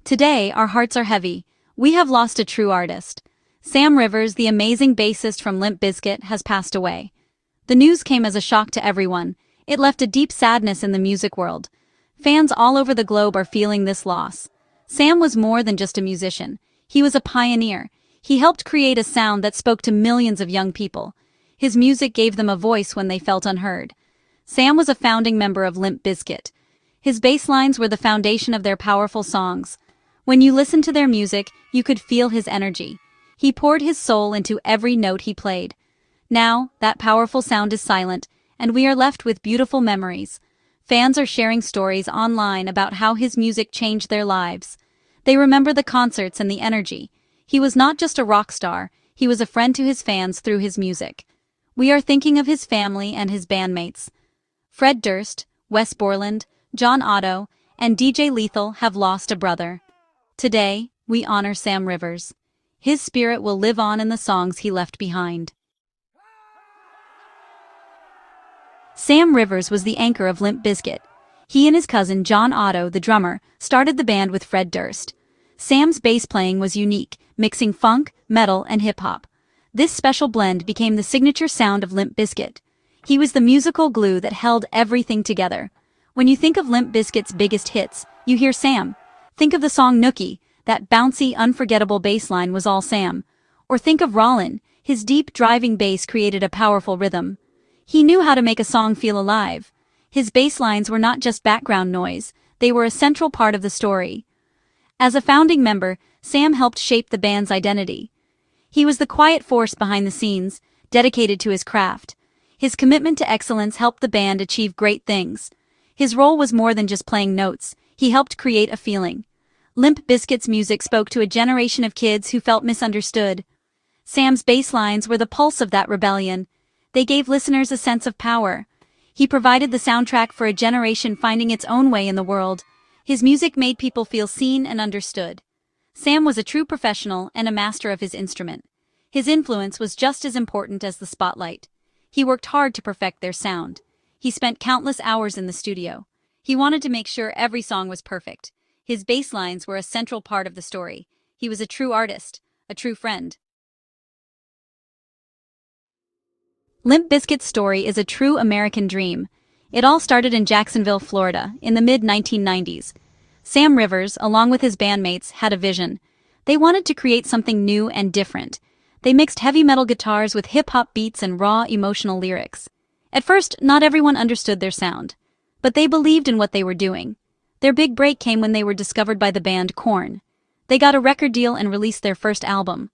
Today, our hearts are heavy. We have lost a true artist. Sam Rivers, the amazing bassist from Limp Bizkit, has passed away. The news came as a shock to everyone. It left a deep sadness in the music world. Fans all over the globe are feeling this loss. Sam was more than just a musician. He was a pioneer. He helped create a sound that spoke to millions of young people. His music gave them a voice when they felt unheard. Sam was a founding member of Limp Bizkit. His bass lines were the foundation of their powerful songs. When you listened to their music, you could feel his energy. He poured his soul into every note he played. Now, that powerful sound is silent, and we are left with beautiful memories. Fans are sharing stories online about how his music changed their lives. They remember the concerts and the energy. He was not just a rock star, he was a friend to his fans through his music. We are thinking of his family and his bandmates. Fred Durst, Wes Borland, John Otto, and DJ Lethal have lost a brother. Today, we honor Sam Rivers. His spirit will live on in the songs he left behind. Sam Rivers was the anchor of Limp Bizkit. He and his cousin John Otto, the drummer, started the band with Fred Durst. Sam's bass playing was unique, mixing funk, metal, and hip-hop. This special blend became the signature sound of Limp Bizkit. He was the musical glue that held everything together. When you think of Limp Bizkit's biggest hits, you hear Sam. Think of the song Nookie, that bouncy, unforgettable bass line was all Sam. Or think of Rollin', his deep, driving bass created a powerful rhythm. He knew how to make a song feel alive. His bass lines were not just background noise, they were a central part of the story. As a founding member, Sam helped shape the band's identity. He was the quiet force behind the scenes, dedicated to his craft. His commitment to excellence helped the band achieve great things. His role was more than just playing notes, he helped create a feeling. Limp Bizkit's music spoke to a generation of kids who felt misunderstood. Sam's bass lines were the pulse of that rebellion. They gave listeners a sense of power. He provided the soundtrack for a generation finding its own way in the world. His music made people feel seen and understood. Sam was a true professional and a master of his instrument. His influence was just as important as the spotlight. He worked hard to perfect their sound. He spent countless hours in the studio. He wanted to make sure every song was perfect. His bass lines were a central part of the story. He was a true artist, a true friend. Limp Bizkit's story is a true American dream. It all started in Jacksonville, Florida, in the mid-1990s. Sam Rivers, along with his bandmates, had a vision. They wanted to create something new and different. They mixed heavy metal guitars with hip-hop beats and raw, emotional lyrics. At first, not everyone understood their sound. But they believed in what they were doing. Their big break came when they were discovered by the band Korn. They got a record deal and released their first album.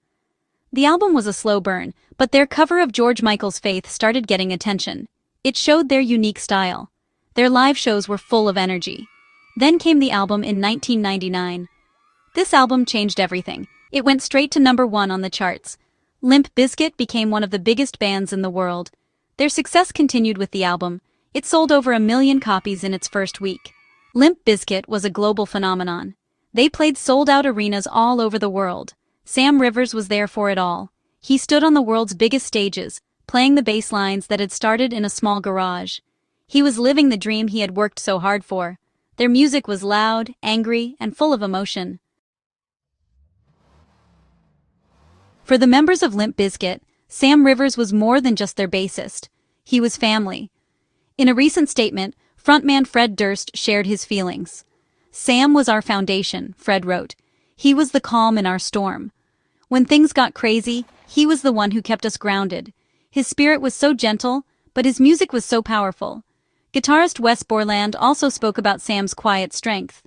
The album was a slow burn, but their cover of George Michael's Faith started getting attention. It showed their unique style. Their live shows were full of energy. Then came the album in 1999. This album changed everything. It went straight to #1 on the charts. Limp Bizkit became one of the biggest bands in the world. Their success continued with the album. It sold over 1 million copies in its first week. Limp Bizkit was a global phenomenon. They played sold-out arenas all over the world. Sam Rivers was there for it all. He stood on the world's biggest stages, playing the bass lines that had started in a small garage. He was living the dream he had worked so hard for. Their music was loud, angry, and full of emotion. For the members of Limp Bizkit, Sam Rivers was more than just their bassist. He was family. In a recent statement, frontman Fred Durst shared his feelings. "Sam was our foundation," Fred wrote. "He was the calm in our storm. When things got crazy, he was the one who kept us grounded. His spirit was so gentle, but his music was so powerful." Guitarist Wes Borland also spoke about Sam's quiet strength.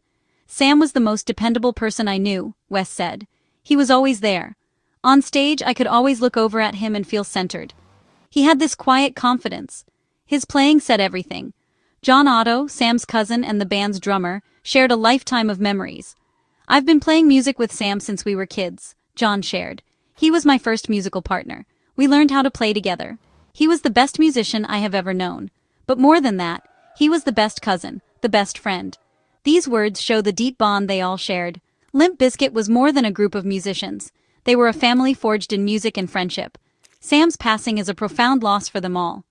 "Sam was the most dependable person I knew," Wes said. "He was always there. On stage, I could always look over at him and feel centered. He had this quiet confidence. His playing said everything." John Otto, Sam's cousin and the band's drummer, shared a lifetime of memories. "I've been playing music with Sam since we were kids," John shared. "He was my first musical partner. We learned how to play together. He was the best musician I have ever known. But more than that, he was the best cousin, the best friend." These words show the deep bond they all shared. Limp Bizkit was more than a group of musicians. They were a family forged in music and friendship. Sam's passing is a profound loss for them all.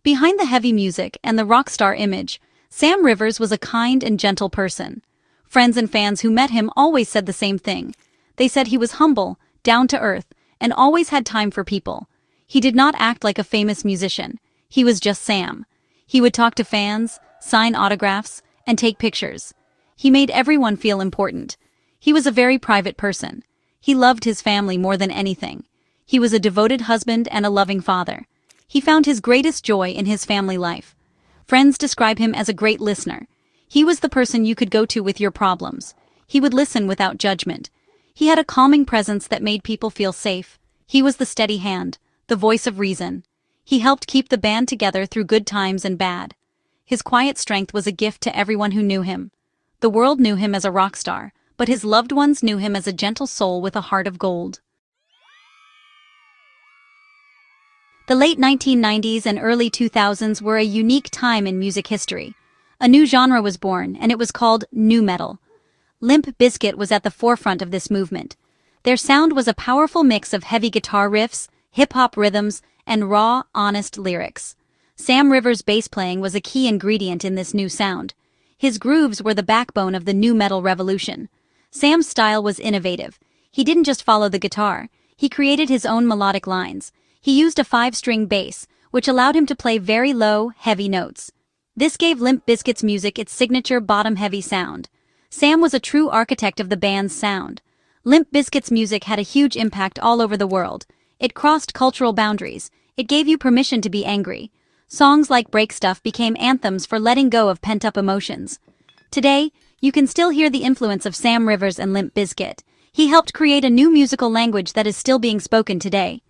Behind the heavy music and the rock star image, Sam Rivers was a kind and gentle person. Friends and fans who met him always said the same thing. They said he was humble, down to earth, and always had time for people. He did not act like a famous musician. He was just Sam. He would talk to fans, sign autographs, and take pictures. He made everyone feel important. He was a very private person. He loved his family more than anything. He was a devoted husband and a loving father. He found his greatest joy in his family life. Friends describe him as a great listener. He was the person you could go to with your problems. He would listen without judgment. He had a calming presence that made people feel safe. He was the steady hand, the voice of reason. He helped keep the band together through good times and bad. His quiet strength was a gift to everyone who knew him. The world knew him as a rock star, but his loved ones knew him as a gentle soul with a heart of gold. The late 1990s and early 2000s were a unique time in music history. A new genre was born, and it was called nu metal. Limp Bizkit was at the forefront of this movement. Their sound was a powerful mix of heavy guitar riffs, hip-hop rhythms, and raw, honest lyrics. Sam Rivers' bass playing was a key ingredient in this new sound. His grooves were the backbone of the nu metal revolution. Sam's style was innovative. He didn't just follow the guitar. He created his own melodic lines. He used a 5-string bass, which allowed him to play very low, heavy notes. This gave Limp Bizkit's music its signature bottom-heavy sound. Sam was a true architect of the band's sound. Limp Bizkit's music had a huge impact all over the world. It crossed cultural boundaries. It gave you permission to be angry. Songs like Break Stuff became anthems for letting go of pent-up emotions. Today, you can still hear the influence of Sam Rivers and Limp Bizkit. He helped create a new musical language that is still being spoken today.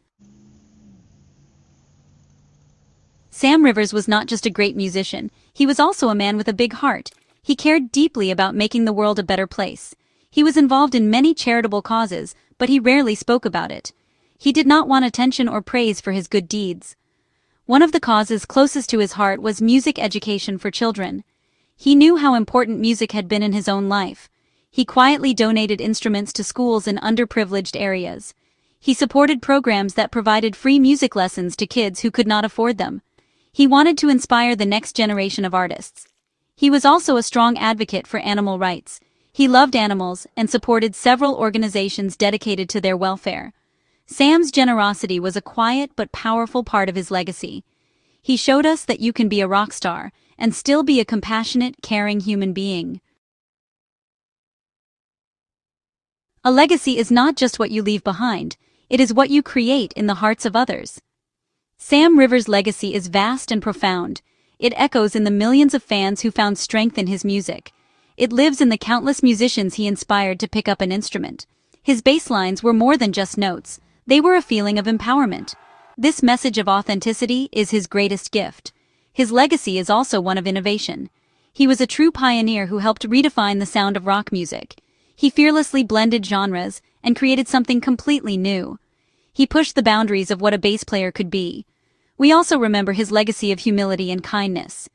Sam Rivers was not just a great musician, he was also a man with a big heart. He cared deeply about making the world a better place. He was involved in many charitable causes, but he rarely spoke about it. He did not want attention or praise for his good deeds. One of the causes closest to his heart was music education for children. He knew how important music had been in his own life. He quietly donated instruments to schools in underprivileged areas. He supported programs that provided free music lessons to kids who could not afford them. He wanted to inspire the next generation of artists. He was also a strong advocate for animal rights. He loved animals and supported several organizations dedicated to their welfare. Sam's generosity was a quiet but powerful part of his legacy. He showed us that you can be a rock star and still be a compassionate, caring human being. A legacy is not just what you leave behind, it is what you create in the hearts of others. Sam Rivers' legacy is vast and profound. It echoes in the millions of fans who found strength in his music. It lives in the countless musicians he inspired to pick up an instrument. His bass lines were more than just notes. They were a feeling of empowerment. This message of authenticity is his greatest gift. His legacy is also one of innovation. He was a true pioneer who helped redefine the sound of rock music. He fearlessly blended genres and created something completely new. He pushed the boundaries of what a bass player could be. We also remember his legacy of humility and kindness.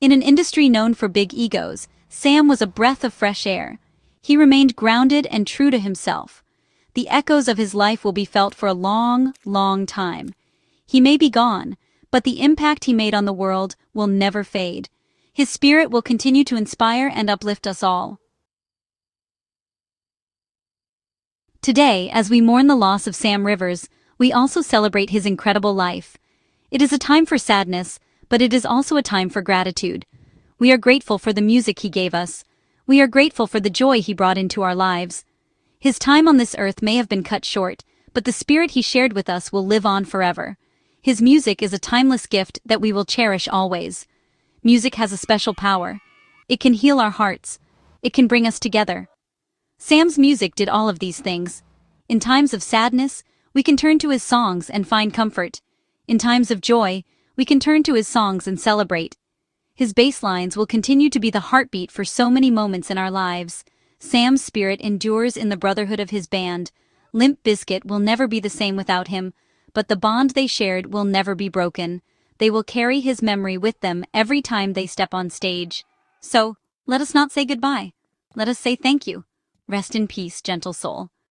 In an industry known for big egos, Sam was a breath of fresh air. He remained grounded and true to himself. The echoes of his life will be felt for a long, long time. He may be gone, but the impact he made on the world will never fade. His spirit will continue to inspire and uplift us all. Today, as we mourn the loss of Sam Rivers, we also celebrate his incredible life. It is a time for sadness, but it is also a time for gratitude. We are grateful for the music he gave us. We are grateful for the joy he brought into our lives. His time on this earth may have been cut short, but the spirit he shared with us will live on forever. His music is a timeless gift that we will cherish always. Music has a special power. It can heal our hearts. It can bring us together. Sam's music did all of these things. In times of sadness, we can turn to his songs and find comfort. In times of joy, we can turn to his songs and celebrate. His bass lines will continue to be the heartbeat for so many moments in our lives. Sam's spirit endures in the brotherhood of his band. Limp Bizkit will never be the same without him, but the bond they shared will never be broken. They will carry his memory with them every time they step on stage. So, let us not say goodbye. Let us say thank you. Rest in peace, gentle soul.